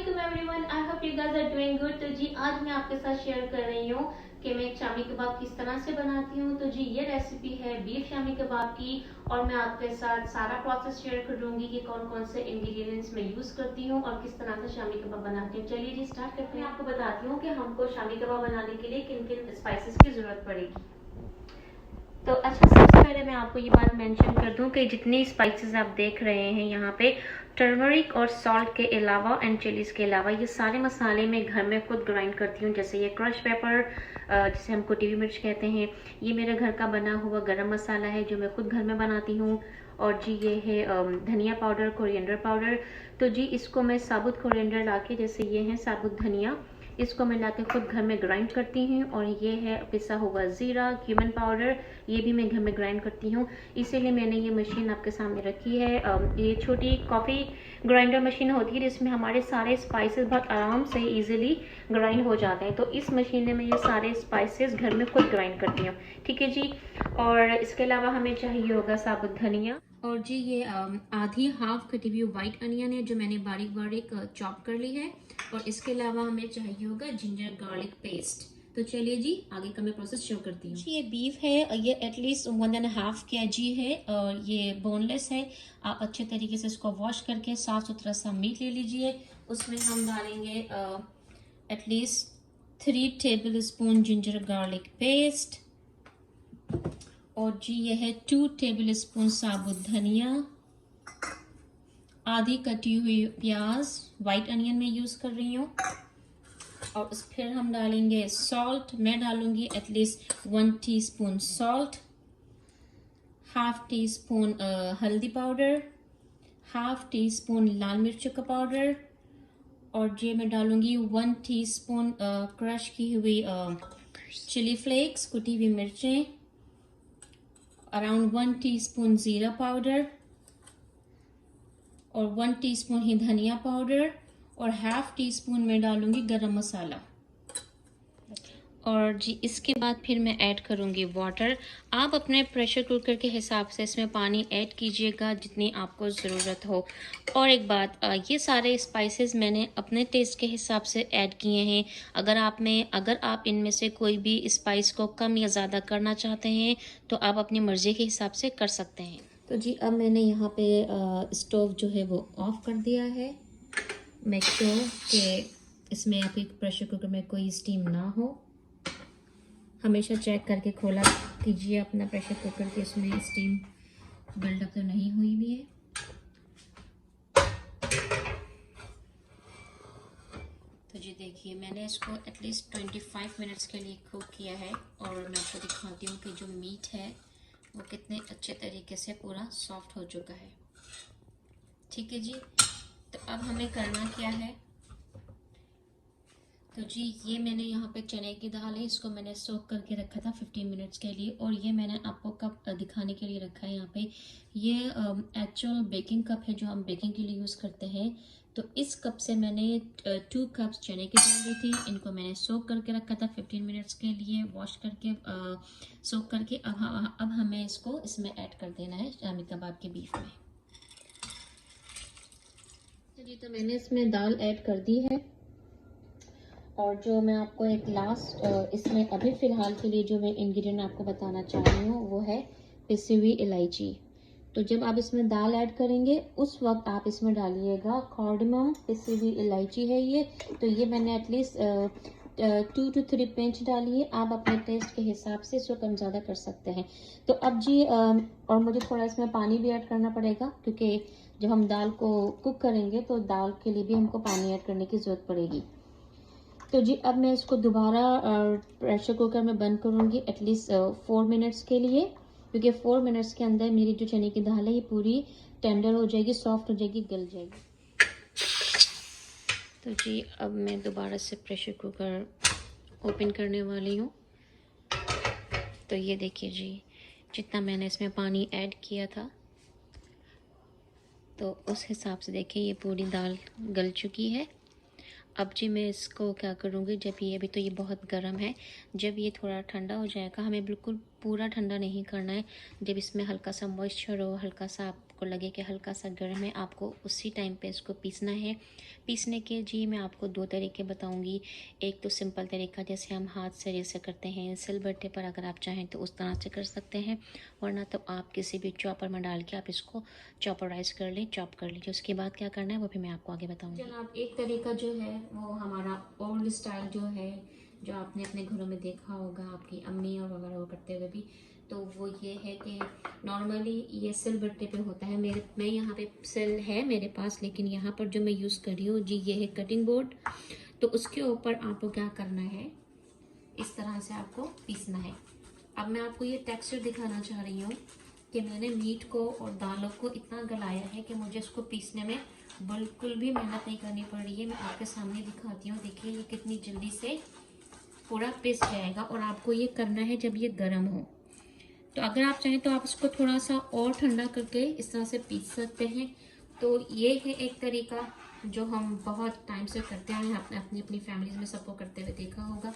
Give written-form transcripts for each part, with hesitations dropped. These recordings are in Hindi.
वालेकुम everyone, I hope you guys are doing good. तो जी आज मैं आपके साथ शेयर कर रही हूँ कि मैं एक शामी कबाब किस तरह से बनाती हूँ। तो जी ये रेसिपी है बीफ शामी कबाब की और मैं आपके साथ सारा प्रोसेस शेयर करूंगी कि कौन कौन से इंग्रेडिएंट्स मैं यूज करती हूँ और किस तरह से शामी कबाब बनाती हूँ। चलिए जी स्टार्ट करते हैं। मैं आपको बताती हूँ कि हमको शामी कबाब बनाने के लिए किन किन स्पाइसेस की जरूरत पड़ेगी। तो अच्छा, सबसे पहले मैं आपको ये बात मेंशन कर दूं कि जितनी स्पाइसेस आप देख रहे हैं यहाँ पे, टर्मरिक और सॉल्ट के अलावा एंड चिलीज के अलावा, ये सारे मसाले मैं घर में खुद ग्राइंड करती हूँ। जैसे ये क्रश पेपर, जिसे हम कुटी हुई मिर्च कहते हैं, ये मेरे घर का बना हुआ गरम मसाला है जो मैं खुद घर में बनाती हूँ। और जी ये है धनिया पाउडर, कोरिएंडर पाउडर। तो जी इसको मैं साबुत कोरिएंडर लाके, जैसे ये है साबुत धनिया, इसको मैं लाके खुद घर में ग्राइंड करती हूँ। और ये है पिसा हुआ जीरा, क्यूमन पाउडर, ये भी मैं घर में ग्राइंड करती हूँ। इसीलिए मैंने ये मशीन आपके सामने रखी है। ये छोटी कॉफ़ी ग्राइंडर मशीन होती है जिसमें हमारे सारे स्पाइसेस बहुत आराम से इजीली ग्राइंड हो जाते हैं। तो इस मशीन में मैं ये सारे स्पाइसेस घर में खुद ग्राइंड करती हूँ। ठीक है जी। और इसके अलावा हमें चाहिए होगा साबुत धनिया, और जी ये आधी हाफ कटी हुई वाइट अनियन है जो मैंने बारीक बारीक चॉप कर ली है। और इसके अलावा हमें चाहिए होगा जिंजर गार्लिक पेस्ट। तो चलिए जी आगे का मैं प्रोसेस शो करती हूँ। ये बीफ है, ये एटलीस्ट 1.5 kg है और ये बोनलेस है। आप अच्छे तरीके से इसको वॉश करके साफ सुथरा सा मीट ले लीजिए। उसमें हम डालेंगे at least 3 table spoon ginger garlic paste, और जी यह है 2 टेबल स्पून साबुत धनिया, आधी कटी हुई प्याज, वाइट अनियन में यूज कर रही हूँ। और फिर हम डालेंगे सॉल्ट, मैं डालूंगी at least 1 teaspoon salt, half tea spoon हल्दी पाउडर, हाफ टी स्पून लाल मिर्च का पाउडर, और ये मैं डालूंगी 1 टीस्पून क्रश की हुई चिली फ्लेक्स, कुटी हुई मिर्चें, अराउंड 1 टीस्पून जीरा पाउडर, और 1 टीस्पून ही धनिया पाउडर, और हाफ टी स्पून में डालूंगी गरम मसाला। और जी इसके बाद फिर मैं ऐड करूंगी वाटर। आप अपने प्रेशर कुकर के हिसाब से इसमें पानी ऐड कीजिएगा जितनी आपको ज़रूरत हो। और एक बात, ये सारे स्पाइसेस मैंने अपने टेस्ट के हिसाब से ऐड किए हैं। अगर आप इनमें से कोई भी स्पाइस को कम या ज़्यादा करना चाहते हैं तो आप अपनी मर्ज़ी के हिसाब से कर सकते हैं। तो जी अब मैंने यहाँ पे स्टोव जो है वो ऑफ कर दिया है। मेक श्योर कि इसमें आपके प्रेशर कुकर में कोई स्टीम ना हो। हमेशा चेक करके खोला कीजिए अपना प्रेशर कुकर कि इसमें स्टीम बिल्डअप तो नहीं हुई भी है। तो जी देखिए मैंने इसको एटलीस्ट 25 मिनट्स के लिए कुक किया है, और मैं आपको दिखाती हूँ कि जो मीट है वो कितने अच्छे तरीके से पूरा सॉफ्ट हो चुका है। ठीक है जी। तो अब हमें करना क्या है, तो जी ये मैंने यहाँ पे चने की दाल है, इसको मैंने सोक करके रखा था 15 मिनट्स के लिए। और ये मैंने आपको कप दिखाने के लिए रखा है यहाँ पे। ये एक्चुअल बेकिंग कप है जो हम बेकिंग के लिए यूज़ करते हैं। तो इस कप से मैंने 2 कप्स चने की दाल ली थी। इनको मैंने सोक करके रखा था 15 मिनट्स के लिए, वॉश करके सोक करके। अब हमें इसको इसमें ऐड कर देना है शामी कबाब के बीफ में। जी तो मैंने इसमें दाल ऐड कर दी है। और जो मैं आपको एक लास्ट इसमें अभी फ़िलहाल के लिए जो मैं इंग्रेडिएंट आपको बताना चाह रही हूँ वो है पिसी हुई इलायची। तो जब आप इसमें दाल ऐड करेंगे उस वक्त आप इसमें डालिएगा कार्डमम, पिसी हुई इलायची है ये। तो ये मैंने एटलीस्ट 2 to 3 पिंच डाली है। आप अपने टेस्ट के हिसाब से इसको कम ज़्यादा कर सकते हैं। तो अब जी और मुझे थोड़ा इसमें पानी भी ऐड करना पड़ेगा क्योंकि जब हम दाल को कुक करेंगे तो दाल के लिए भी हमको पानी ऐड करने की ज़रूरत पड़ेगी। तो जी अब मैं इसको दोबारा प्रेशर कुकर में बंद करूँगी एटलीस्ट 4 मिनट्स के लिए, क्योंकि 4 मिनट्स के अंदर मेरी जो चने की दाल है ये पूरी टेंडर हो जाएगी, सॉफ्ट हो जाएगी, गल जाएगी। तो जी अब मैं दोबारा से प्रेशर कुकर ओपन करने वाली हूँ। तो ये देखिए जी जितना मैंने इसमें पानी ऐड किया था तो उस हिसाब से देखिए ये पूरी दाल गल चुकी है। अब जी मैं इसको क्या करूँगी, जब ये अभी तो ये बहुत गर्म है, जब ये थोड़ा ठंडा हो जाएगा, हमें बिल्कुल पूरा ठंडा नहीं करना है। जब इसमें हल्का सा मॉइस्चर हो, हल्का सा आप आपको लगे कि हल्का सा गर्म है, आपको उसी टाइम पे इसको पीसना है। पीसने के जी मैं आपको 2 तरीके बताऊंगी। एक तो सिंपल तरीका जैसे हम हाथ से जैसे करते हैं सिलबट्टे पर, अगर आप चाहें तो उस तरह से कर सकते हैं, वरना तो आप किसी भी चॉपर में डाल के आप इसको चॉपराइज कर लें, चॉप कर लीजिए। उसके बाद क्या करना है वो भी मैं आपको आगे बताऊँगी। जनाब, एक तरीका जो है वो हमारा ओल्ड स्टाइल जो है, जो आपने अपने घरों में देखा होगा आपकी अम्मी और वगैरह वो करते हुए भी, तो वो ये है कि नॉर्मली ये सिल बट्टे पे होता है। मैं यहाँ पे सिल है मेरे पास, लेकिन यहाँ पर जो मैं यूज़ कर रही हूँ जी ये है कटिंग बोर्ड। तो उसके ऊपर आपको क्या करना है, इस तरह से आपको पीसना है। अब मैं आपको ये टेक्सचर दिखाना चाह रही हूँ कि मैंने मीट को और दालों को इतना गलाया है कि मुझे इसको पीसने में बिल्कुल भी मेहनत नहीं करनी पड़ रही है। मैं आपके सामने दिखाती हूँ, देखिए ये कितनी जल्दी से पूरा पिस जाएगा। और आपको ये करना है जब ये गर्म हो। तो अगर आप चाहें तो आप इसको थोड़ा सा और ठंडा करके इस तरह से पीस सकते हैं। तो ये है एक तरीका जो हम बहुत टाइम से करते आए हैं, अपनी अपनी फैमिलीज में सबको करते हुए देखा होगा।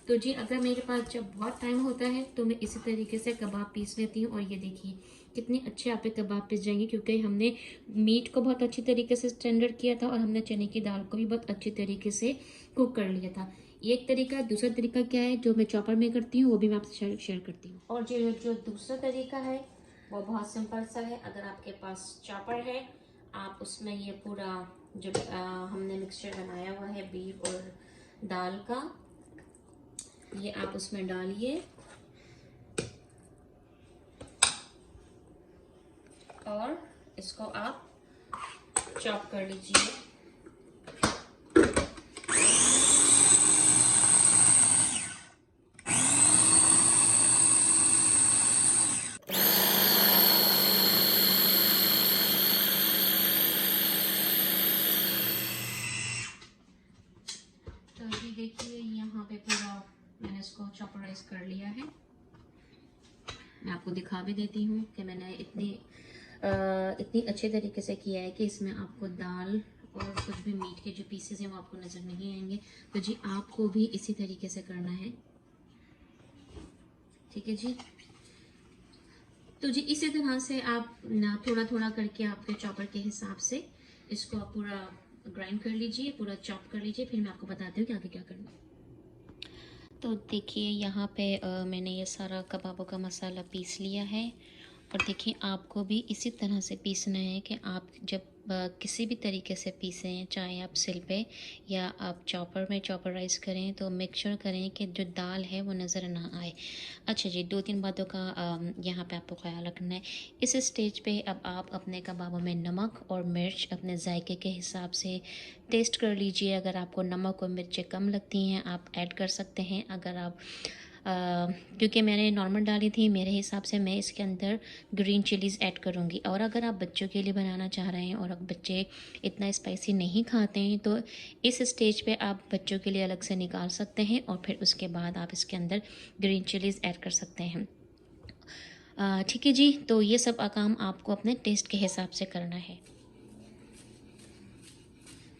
तो जी अगर मेरे पास जब बहुत टाइम होता है तो मैं इसी तरीके से कबाब पीस लेती हूँ। और ये देखिए कितने अच्छे आपके कबाब पिस जाएंगे, क्योंकि हमने मीट को बहुत अच्छी तरीके से स्टैंडर्ड किया था और हमने चने की दाल को भी बहुत अच्छी तरीके से कुक कर लिया था। ये एक तरीका। दूसरा तरीका क्या है जो मैं चॉपर में करती हूँ, वो भी मैं आपसे शेयर करती हूँ। और जो जो दूसरा तरीका है वो बहुत सिंपल सा है। अगर आपके पास चॉपर है, आप उसमें ये पूरा जो हमने मिक्सचर बनाया हुआ है बीफ और दाल का, ये आप उसमें डालिए और इसको आप चॉप कर लीजिए। तो ये देखिए यहाँ पे पूरा मैंने इसको चॉपराइज कर लिया है। मैं आपको दिखा भी देती हूँ कि मैंने इतनी अच्छे तरीके से किया है कि इसमें आपको दाल और कुछ भी मीट के जो पीसेस हैं वो आपको नज़र नहीं आएंगे। तो जी आपको भी इसी तरीके से करना है, ठीक है जी। तो जी इसी तरह से आप ना थोड़ा थोड़ा करके आपके चॉपर के हिसाब से इसको आप पूरा ग्राइंड कर लीजिए, पूरा चॉप कर लीजिए। फिर मैं आपको बताती हूँ कि आगे क्या करना है। तो देखिए यहाँ पे मैंने ये सारा कबाबों का मसाला पीस लिया है। और देखिए आपको भी इसी तरह से पीसना है कि आप जब किसी भी तरीके से पीसें, चाहे आप सिल पे या आप चॉपर में चॉपराइज करें, तो मेक श्योर करें कि जो दाल है वो नज़र ना आए। अच्छा जी, 2-3 बातों का यहाँ पे आपको ख्याल रखना है। इस स्टेज पे अब आप अपने कबाबों में नमक और मिर्च अपने जायके के हिसाब से टेस्ट कर लीजिए। अगर आपको नमक और मिर्चें कम लगती हैं आप ऐड कर सकते हैं। अगर आप क्योंकि मैंने नॉर्मल डाली थी, मेरे हिसाब से मैं इसके अंदर ग्रीन चिलीज़ ऐड करूँगी। और अगर आप बच्चों के लिए बनाना चाह रहे हैं और अब बच्चे इतना स्पाइसी नहीं खाते हैं, तो इस स्टेज पे आप बच्चों के लिए अलग से निकाल सकते हैं और फिर उसके बाद आप इसके अंदर ग्रीन चिलीज़ ऐड कर सकते हैं। ठीक है जी। तो ये सब काम आपको अपने टेस्ट के हिसाब से करना है।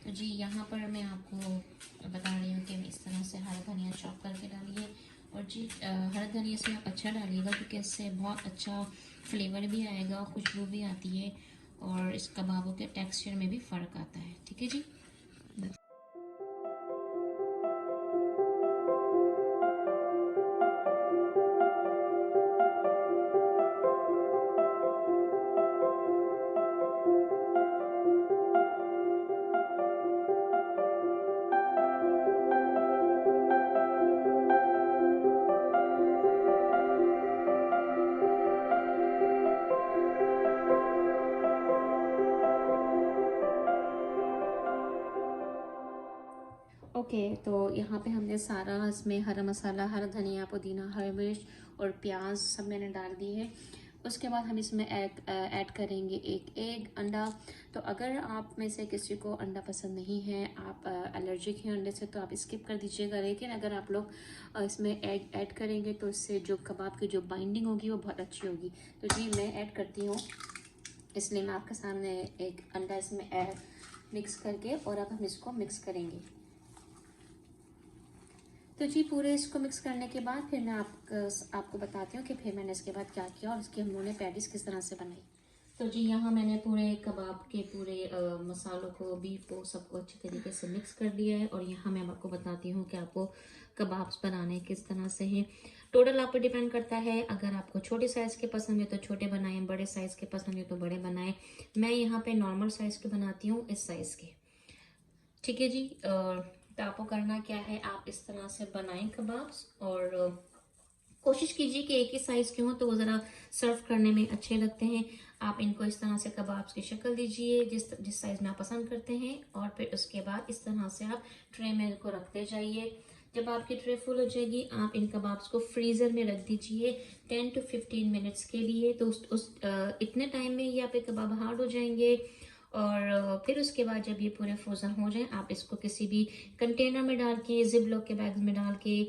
तो जी यहाँ पर मैं आपको बता रही हूँ कि मैं इस तरह से हरा धनिया चॉप करके डालिए। और जी हरा धनिया इसमें आप अच्छा डालिएगा, क्योंकि इससे बहुत अच्छा फ्लेवर भी आएगा, खुशबू भी आती है और इस कबाबों के टेक्सचर में भी फ़र्क आता है। ठीक है जी। ओके, तो यहाँ पे हमने सारा इसमें हरा मसाला, हरा धनिया, पुदीना, हरी मिर्च और प्याज सब मैंने डाल दी है। उसके बाद हम इसमें ऐड करेंगे एक एग, अंडा। तो अगर आप में से किसी को अंडा पसंद नहीं है, आप एलर्जिक हैं अंडे से, तो आप स्किप कर दीजिएगा। लेकिन अगर आप लोग इसमें एग ऐड करेंगे तो इससे जो कबाब की जो बाइंडिंग होगी वो बहुत अच्छी होगी। तो जी मैं ऐड करती हूँ, इसलिए मैं आपके सामने एक अंडा इसमें मिक्स करके और अब हम इसको मिक्स करेंगे। तो जी पूरे इसको मिक्स करने के बाद फिर मैं आपको बताती हूँ कि फिर मैंने इसके बाद क्या किया और इसकी हम लोगों ने पैटीज किस तरह से बनाई। तो जी यहाँ मैंने पूरे कबाब के पूरे मसालों को, बीफ को, सबको अच्छी तरीके से मिक्स कर दिया है। और यहाँ मैं आपको बताती हूँ कि आपको कबाब्स बनाने किस तरह से हैं। टोटल आप पर डिपेंड करता है, अगर आपको छोटे साइज़ के पसंद है तो छोटे बनाएं, बड़े साइज़ के पसंद है तो बड़े बनाएं। मैं यहाँ पे नॉर्मल साइज़ के बनाती हूँ, इस साइज़ के। ठीक है जी। तो आपको करना क्या है, आप इस तरह से बनाएं कबाब्स, और कोशिश कीजिए कि एक ही साइज के हों तो वो ज़रा सर्व करने में अच्छे लगते हैं। आप इनको इस तरह से कबाब्स की शक्ल दीजिए जिस साइज में आप पसंद करते हैं, और फिर उसके बाद इस तरह से आप ट्रे में इनको रखते जाइए। जब आपकी ट्रे फुल हो जाएगी, आप इन कबाब्स को फ्रीज़र में रख दीजिए 10 to 15 मिनट्स के लिए। तो इतने टाइम में ये आपके कबाब हार्ड हो जाएंगे। और फिर उसके बाद जब ये पूरे फ्रोज़न हो जाएं, आप इसको किसी भी कंटेनर में डाल के, जिप लॉक के बैग में डाल के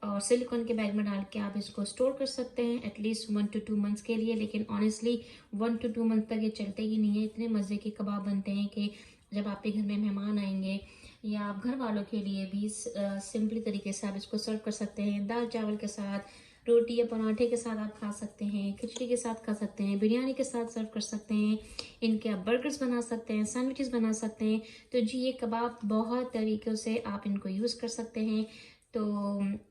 और सिलिकॉन के बैग में डाल के आप इसको स्टोर कर सकते हैं एटलीस्ट 1 to 2 मंथ्स के लिए। लेकिन ऑनेस्टली 1 to 2 मंथ तक ये चलते ही नहीं है। इतने मज़े के कबाब बनते हैं कि जब आपके घर में मेहमान आएंगे या आप घर वालों के लिए भी सिंपली तरीके से आप इसको सर्व कर सकते हैं। दाल चावल के साथ, रोटी या पराठे के साथ आप खा सकते हैं, खिचड़ी के साथ खा सकते हैं, बिरयानी के साथ सर्व कर सकते हैं। इनके आप बर्गर्स बना सकते हैं, सैंडविचेस बना सकते हैं। तो जी ये कबाब बहुत तरीक़ों से आप इनको यूज़ कर सकते हैं। तो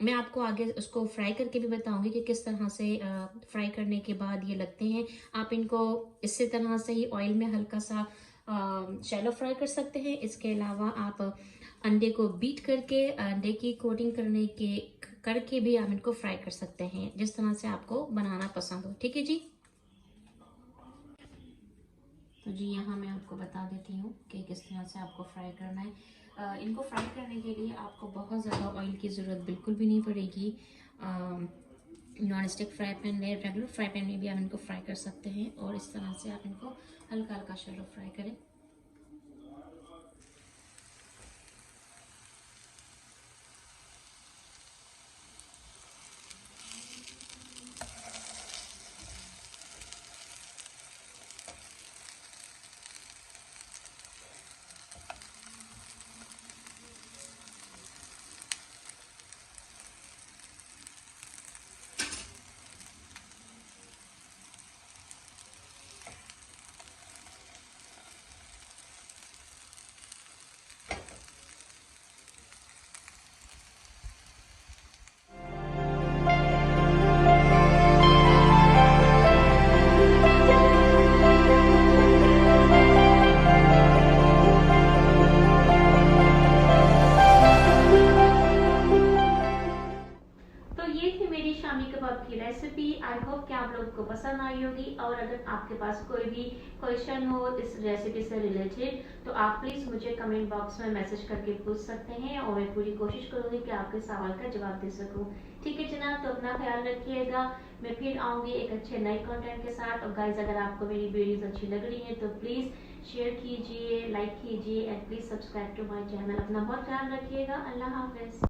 मैं आपको आगे उसको फ्राई करके भी बताऊंगी कि किस तरह से फ्राई करने के बाद ये लगते हैं। आप इनको इसी तरह से ही ऑयल में हल्का सा शैलो फ्राई कर सकते हैं। इसके अलावा आप अंडे को बीट करके, अंडे की कोटिंग करके भी आप इनको फ्राई कर सकते हैं, जिस तरह से आपको बनाना पसंद हो। ठीक है जी। तो जी यहाँ मैं आपको बता देती हूँ कि किस तरह से आपको फ्राई करना है। इनको फ्राई करने के लिए आपको बहुत ज़्यादा ऑयल की ज़रूरत बिल्कुल भी नहीं पड़ेगी। नॉन स्टिक फ्राई पैन में, रेगुलर फ्राई पैन में भी आप इनको फ्राई कर सकते हैं, और इस तरह से आप इनको हल्का हल्का शैलो फ्राई करें। तो ये थी मेरी शामी कबाब की रेसिपी। आई होप कि आप लोगों को पसंद आई होगी। और अगर आपके पास कोई भी क्वेश्चन हो इस रेसिपी से रिलेटेड तो आप प्लीज़ मुझे कमेंट बॉक्स में मैसेज करके पूछ सकते हैं, और मैं पूरी कोशिश करूँगी कि आपके सवाल का जवाब दे सकूँ। ठीक है जनाब, तो अपना ख्याल रखिएगा। मैं फिर आऊँगी एक अच्छे नए कंटेंट के साथ। और गाइज, अगर आपको मेरी वीडियोज़ अच्छी लग रही है तो प्लीज़ शेयर कीजिए, लाइक कीजिए, and please subscribe to my channel. अपना बहुत ख्याल रखिएगा। अल्लाह हाफिज़।